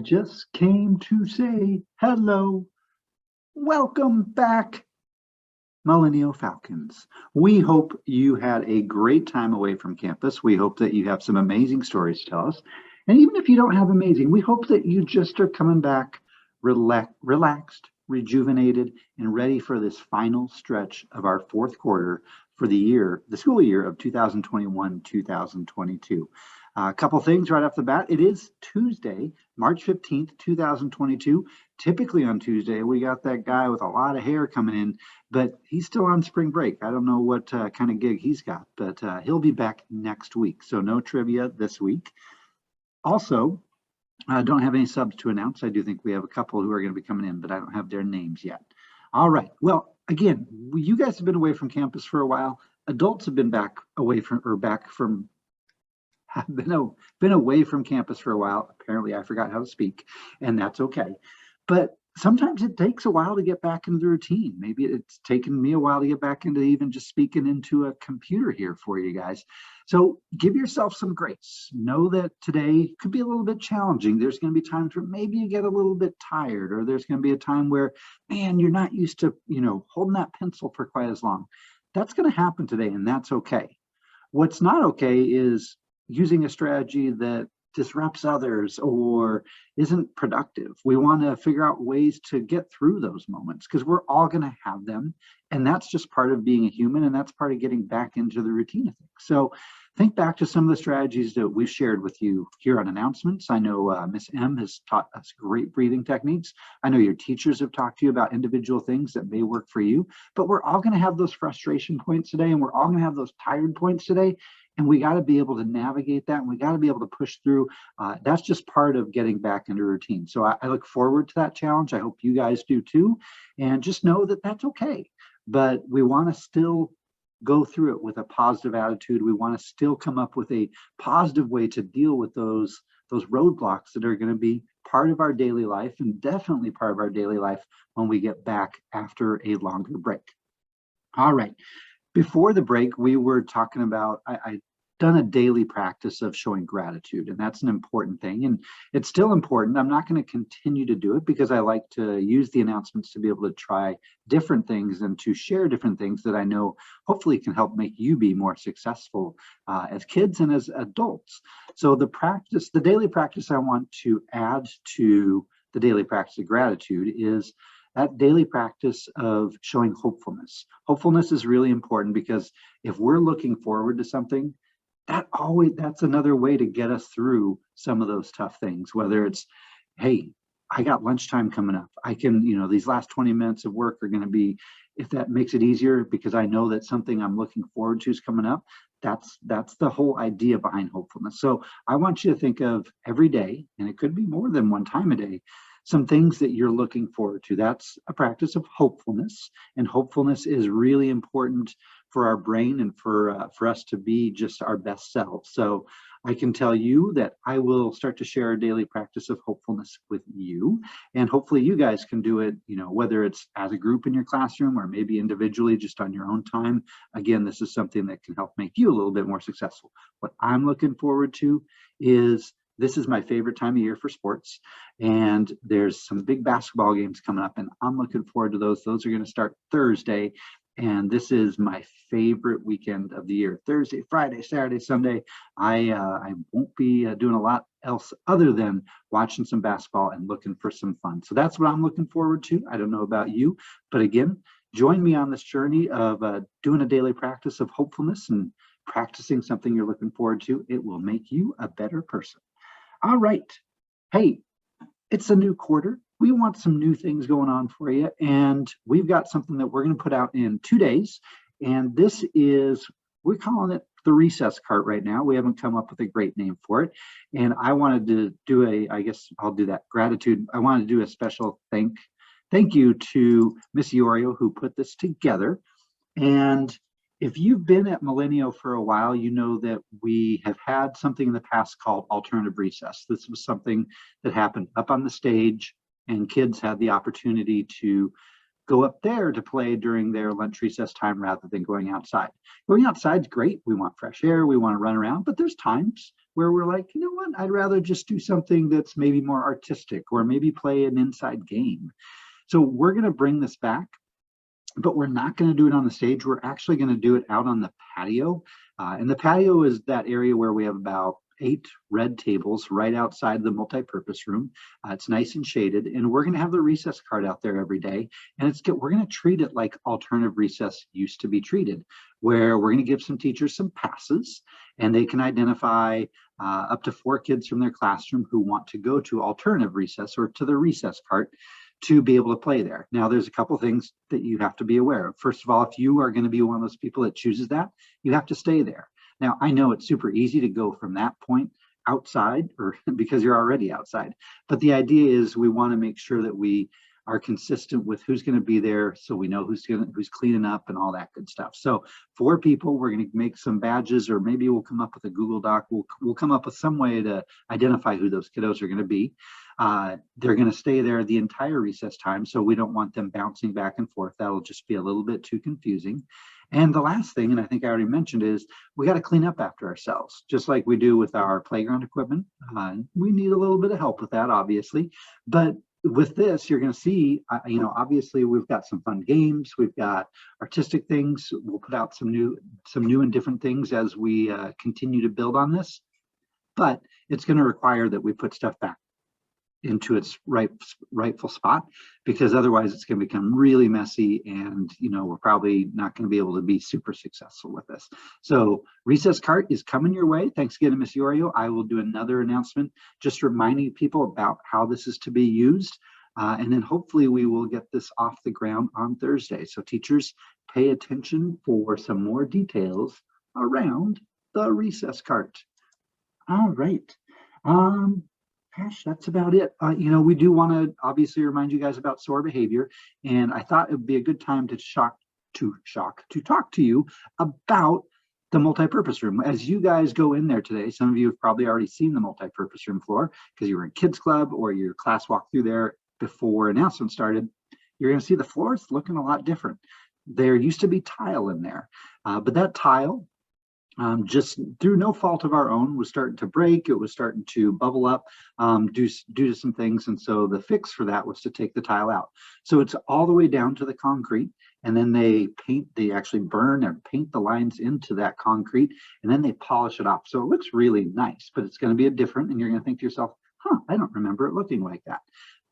just came to say hello. Welcome back, Millennial Falcons. We hope you had a great time away from campus. We hope that you have some amazing stories to tell us. And even if you don't have amazing, we hope that you just are coming back relaxed, rejuvenated, and ready for this final stretch of our fourth quarter for the school year of 2021-2022. A couple things right off the bat. It is Tuesday, March 15th, 2022. Typically on Tuesday, we got that guy with a lot of hair coming in, but he's still on spring break. I don't know what kind of gig he's got, but he'll be back next week. So no trivia this week. Also, I don't have any subs to announce. I do think we have a couple who are going to be coming in, but I don't have their names yet. All right. Well, again, you guys have been away from campus for a while. Adults have been been away from campus for a while. Apparently, I forgot how to speak, and that's okay. But sometimes it takes a while to get back into the routine. Maybe it's taken me a while to get back into even just speaking into a computer here for you guys. So give yourself some grace. Know that today could be a little bit challenging. There's going to be times where maybe you get a little bit tired, or there's going to be a time where, man, you're not used to, holding that pencil for quite as long. That's going to happen today, and that's okay. What's not okay is using a strategy that disrupts others or isn't productive. We want to figure out ways to get through those moments because we're all going to have them. And that's just part of being a human, and that's part of getting back into the routine of things. So think back to some of the strategies that we've shared with you here on announcements. I know Miss M has taught us great breathing techniques. I know your teachers have talked to you about individual things that may work for you, but we're all going to have those frustration points today, and we're all going to have those tired points today. And we got to be able to navigate that, and we got to be able to push through. That's just part of getting back into routine. So I look forward to that challenge. I hope you guys do too. And just know that that's okay. But we want to still go through it with a positive attitude. We want to still come up with a positive way to deal with those roadblocks that are going to be part of our daily life, and definitely part of our daily life when we get back after a longer break. All right. Before the break, we were talking about, I done a daily practice of showing gratitude, and that's an important thing. And it's still important. I'm not going to continue to do it because I like to use the announcements to be able to try different things and to share different things that I know hopefully can help make you be more successful as kids and as adults. So the daily practice I want to add to the daily practice of gratitude is that daily practice of showing hopefulness. Hopefulness is really important because if we're looking forward to something, that's another way to get us through some of those tough things, whether it's, hey, I got lunchtime coming up. I can, these last 20 minutes of work are going to be, if that makes it easier because I know that something I'm looking forward to is coming up, that's the whole idea behind hopefulness. So I want you to think of every day, and it could be more than one time a day, some things that you're looking forward to. That's a practice of hopefulness, and hopefulness is really important for our brain and for us to be just our best selves. So I can tell you that I will start to share a daily practice of hopefulness with you, and hopefully you guys can do it, whether it's as a group in your classroom or maybe individually just on your own time. Again, this is something that can help make you a little bit more successful. What I'm looking forward to is, this is my favorite time of year for sports, and there's some big basketball games coming up, and I'm looking forward to those. Those are going to start Thursday, and this is my favorite weekend of the year. Thursday, Friday, Saturday, Sunday. I won't be doing a lot else other than watching some basketball and looking for some fun. So that's what I'm looking forward to. I don't know about you, but again, join me on this journey of doing a daily practice of hopefulness and practicing something you're looking forward to. It will make you a better person. All right. Hey, it's a new quarter. We want some new things going on for you. And we've got something that we're going to put out in 2 days. And this is, we're calling it the recess cart right now. We haven't come up with a great name for it. And I wanted to do I guess I'll do that, gratitude. I wanted to do a special thank you to Miss Iorio who put this together. And if you've been at Millennial for a while, you know that we have had something in the past called alternative recess. This was something that happened up on the stage, and kids had the opportunity to go up there to play during their lunch recess time rather than going outside. Going outside's great. We want fresh air. We want to run around, but there's times where we're like, you know what? I'd rather just do something that's maybe more artistic or maybe play an inside game. So we're going to bring this back, but we're not going to do it on the stage. We're actually going to do it out on the patio. And the patio is that area where we have about 8 red tables right outside the multi-purpose room. It's nice and shaded, and we're going to have the recess cart out there every day. And we're going to treat it like alternative recess used to be treated, where we're going to give some teachers some passes, and they can identify up to 4 kids from their classroom who want to go to alternative recess or to the recess cart to be able to play there. Now, there's a couple things that you have to be aware of. First of all, if you are going to be one of those people that chooses that, you have to stay there. Now, I know it's super easy to go from that point outside, or because you're already outside. But the idea is we want to make sure that we are consistent with who's going to be there, so we know who's cleaning up and all that good stuff. So 4 people, we're going to make some badges, or maybe we'll come up with a Google Doc. We'll come up with some way to identify who those kiddos are going to be. They're going to stay there the entire recess time, so we don't want them bouncing back and forth. That'll just be a little bit too confusing. And the last thing, and I think I already mentioned, is we got to clean up after ourselves, just like we do with our playground equipment. We need a little bit of help with that, obviously. But with this, you're going to see, obviously we've got some fun games. We've got artistic things. We'll put out some new and different things as we continue to build on this. But it's going to require that we put stuff back into its rightful spot, because otherwise it's going to become really messy, and we're probably not going to be able to be super successful with this. So recess cart is coming your way. Thanks again to Miss Yorio. I will do another announcement just reminding people about how this is to be used, and then hopefully we will get this off the ground on Thursday. So teachers, pay attention for some more details around the recess cart. All right. Gosh, that's about it. We do want to obviously remind you guys about SOAR behavior, and I thought it would be a good time to talk to you about the multi-purpose room. As you guys go in there today, some of you have probably already seen the multi-purpose room floor because you were in Kids Club or your class walked through there before announcement started. You're going to see the floor is looking a lot different. There used to be tile in there, but that tile, just through no fault of our own, was starting to break. It was starting to bubble up due to some things. And so the fix for that was to take the tile out. So it's all the way down to the concrete. And then they actually burn and paint the lines into that concrete, and then they polish it off. So it looks really nice, but it's going to be different. And you're going to think to yourself, I don't remember it looking like that.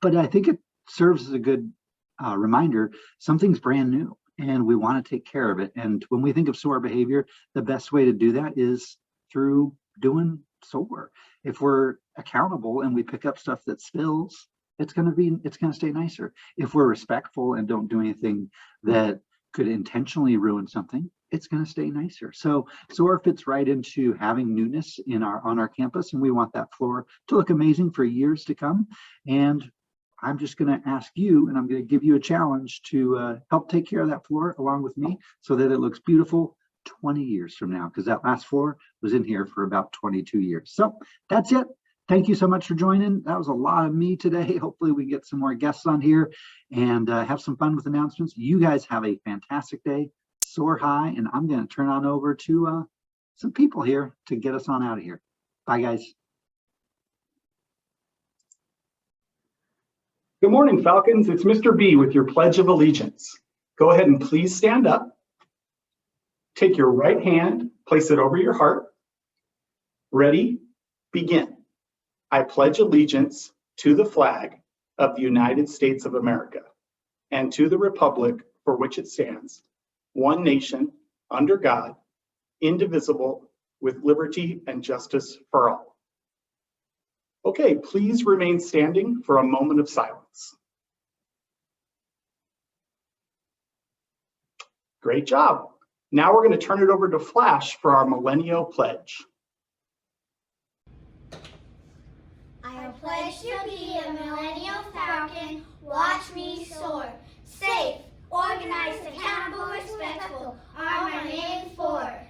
But I think it serves as a good reminder, something's brand new, and we want to take care of it. And when we think of SOAR behavior, the best way to do that is through doing SOAR. If we're accountable and we pick up stuff that spills, it's going to stay nicer. If we're respectful and don't do anything that could intentionally ruin something, it's going to stay nicer. So SOAR fits right into having newness on our campus, and we want that floor to look amazing for years to come. And I'm just going to ask you, and I'm going to give you a challenge to help take care of that floor along with me so that it looks beautiful 20 years from now, because that last floor was in here for about 22 years. So that's it. Thank you so much for joining. That was a lot of me today. Hopefully we get some more guests on here and have some fun with announcements. You guys have a fantastic day. Soar high, and I'm going to turn on over to some people here to get us on out of here. Bye, guys. Good morning, Falcons. It's Mr. B with your Pledge of Allegiance. Go ahead and please stand up. Take your right hand, place it over your heart. Ready? Begin. I pledge allegiance to the flag of the United States of America and to the republic for which it stands, one nation, under God, indivisible, with liberty and justice for all. Okay, please remain standing for a moment of silence. Great job. Now we're going to turn it over to Flash for our Millennial Pledge. I pledge to be a Millennial Falcon. Watch me soar. Safe, organized, accountable, respectful are my main four.